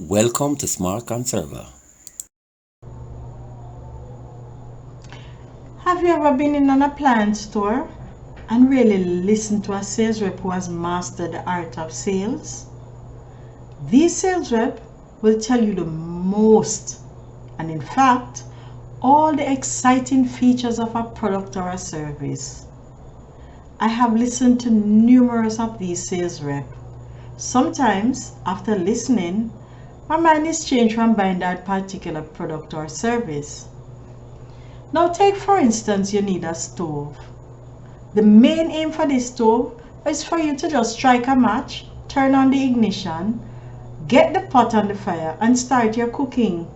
Welcome to Smart Conserver. Have you ever been in an appliance store and really listened to a sales rep who has mastered the art of sales? These sales rep will tell you the most, and in fact, all the exciting features of a product or a service. I have listened to numerous of these sales reps. Sometimes, after listening, my mind is changed from buying that particular product or service. Now take for instance you need a stove. The main aim for this stove is for you to just strike a match, turn on the ignition, get the pot on the fire and start your cooking.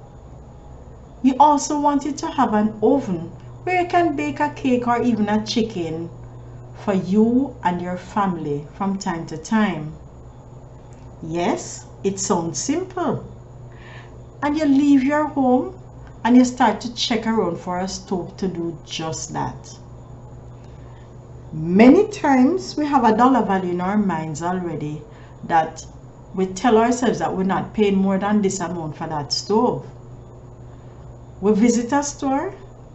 You also want it to have an oven where you can bake a cake or even a chicken for you and your family from time to time. Yes, it sounds simple. And you leave your home and you start to check around for a stove to do just that. Many times we have a dollar value in our minds already that we tell ourselves that we're not paying more than this amount for that stove. We visit a store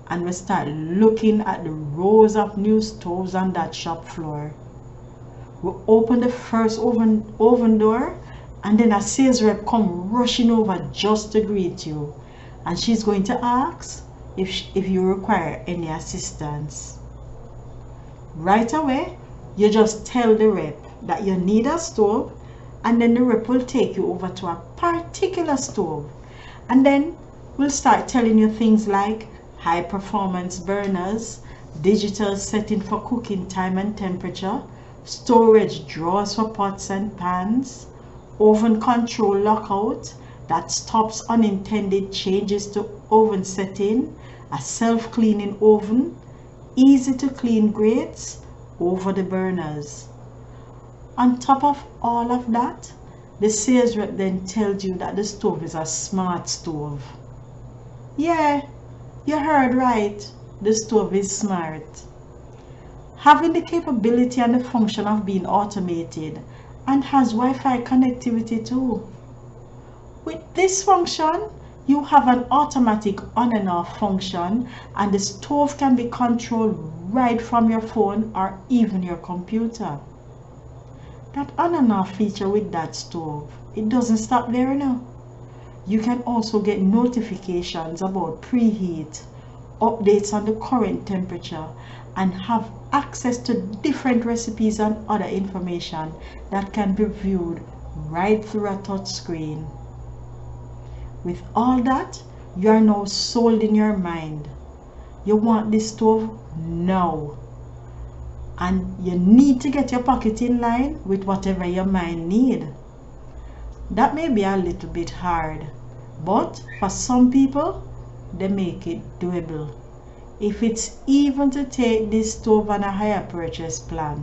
and we start looking at the rows of new stoves on that shop floor. We open the first oven door and then a sales rep come rushing over just to greet you, and she's going to ask if you require any assistance. Right away, you just tell the rep that you need a stove, and then the rep will take you over to a particular stove, and then we'll start telling you things like high performance burners, digital setting for cooking time and temperature, storage drawers for pots and pans, oven control lockout that stops unintended changes to oven setting, a self-cleaning oven, easy to clean grates over the burners. On top of all of that, the sales rep then tells you that the stove is a smart stove. Yeah, you heard right, the stove is smart. Having the capability and the function of being automated and has Wi-Fi connectivity too. With this function, you have an automatic on and off function, and the stove can be controlled right from your phone or even your computer. That on and off feature with that stove, it doesn't stop there now. You can also get notifications about preheat, updates on the current temperature, and have access to different recipes and other information that can be viewed right through a touch screen. With all that, you are now sold in your mind. You want this stove now. And you need to get your pocket in line with whatever your mind need. That may be a little bit hard, but for some people, they make it doable. If it's even to take this stove on a higher purchase plan.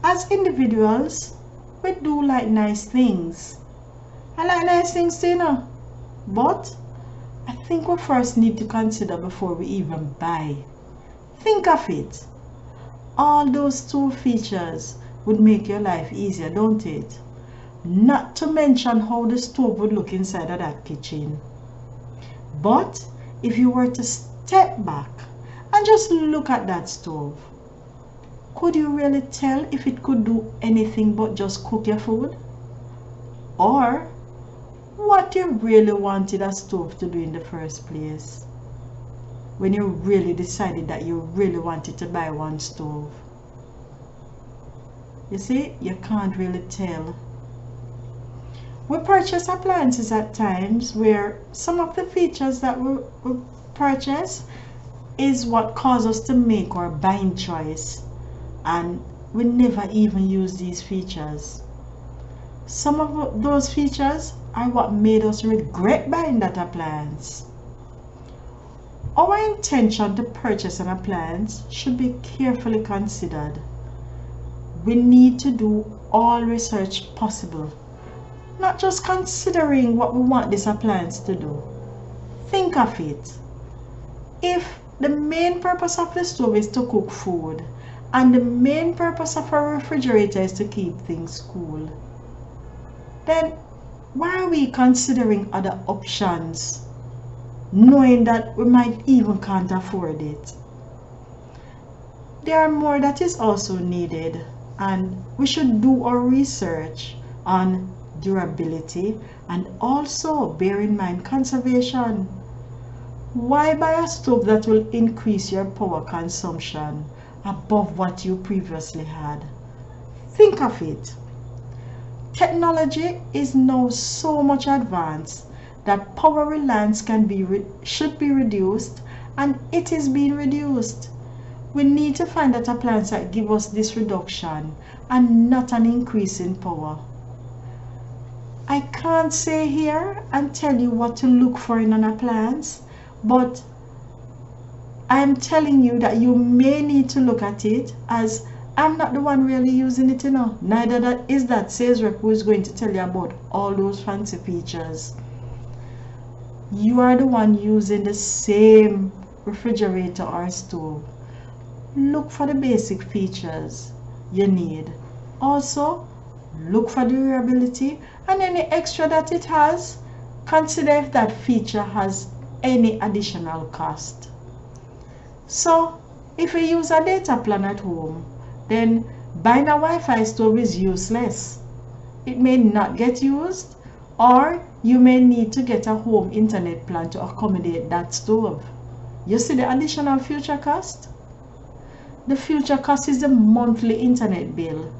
As individuals, we do like nice things. I like nice things too, you know. But I think we first need to consider before we even buy. Think of it. All those stove features would make your life easier, don't it? Not to mention how the stove would look inside of that kitchen. But if you were to step back and just look at that stove, could you really tell if it could do anything but just cook your food? Or what you really wanted a stove to do in the first place? When you really decided that you really wanted to buy one stove. You see, you can't really tell. We purchase appliances at times where some of the features that we purchase is what causes us to make our buying choice, and we never even use these features. Some of those features are what made us regret buying that appliance. Our intention to purchase an appliance should be carefully considered. We need to do all research possible, not just considering what we want this appliance to do. Think of it. If the main purpose of the stove is to cook food, and the main purpose of a refrigerator is to keep things cool, then Why are we considering other options, knowing that we might even can't afford it? There are more that is also needed, and we should do our research on durability and also bear in mind conservation. Why buy a stove that will increase your power consumption above what you previously had? Think of it. Technology is now so much advanced that power reliance should be reduced, and it is being reduced. We need to find that appliance that give us this reduction and not an increase in power. I can't say here and tell you what to look for in an appliance, but I'm telling you that you may need to look at it, as I'm not the one really using it, Neither that sales rep who is going to tell you about all those fancy features. You are the one using the same refrigerator or stove. Look for the basic features you need. Also, look for durability and any extra that it has. Consider if that feature has any additional cost. So, if you use a data plan at home, then buying a Wi-Fi stove is useless. It may not get used, or you may need to get a home internet plan to accommodate that stove. You see the additional future cost? The future cost is the monthly internet bill.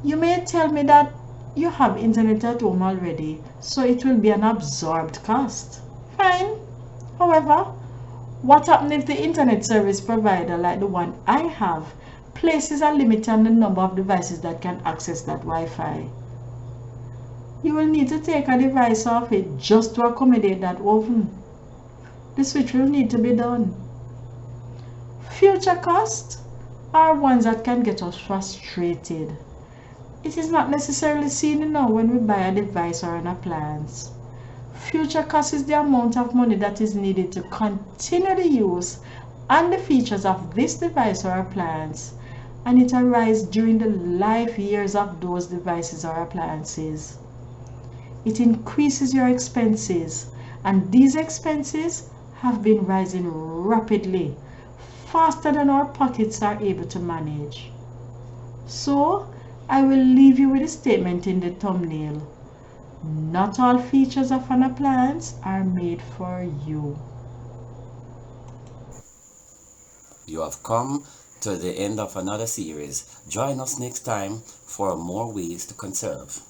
You may tell me that you have internet at home already, so it will be an absorbed cost. Fine. However, what happens if the internet service provider, like the one I have, places a limit on the number of devices that can access that Wi-Fi? You will need to take a device off it just to accommodate that oven. The switch will need to be done. Future costs are ones that can get us frustrated. It is not necessarily seen now when we buy a device or an appliance. Future cost is the amount of money that is needed to continue the use and the features of this device or appliance, and it arises during the life years of those devices or appliances. It increases your expenses, and these expenses have been rising rapidly, faster than our pockets are able to manage. So, I will leave you with a statement in the thumbnail. Not all features of an appliance are made for you. You have come to the end of another series. Join us next time for more ways to conserve.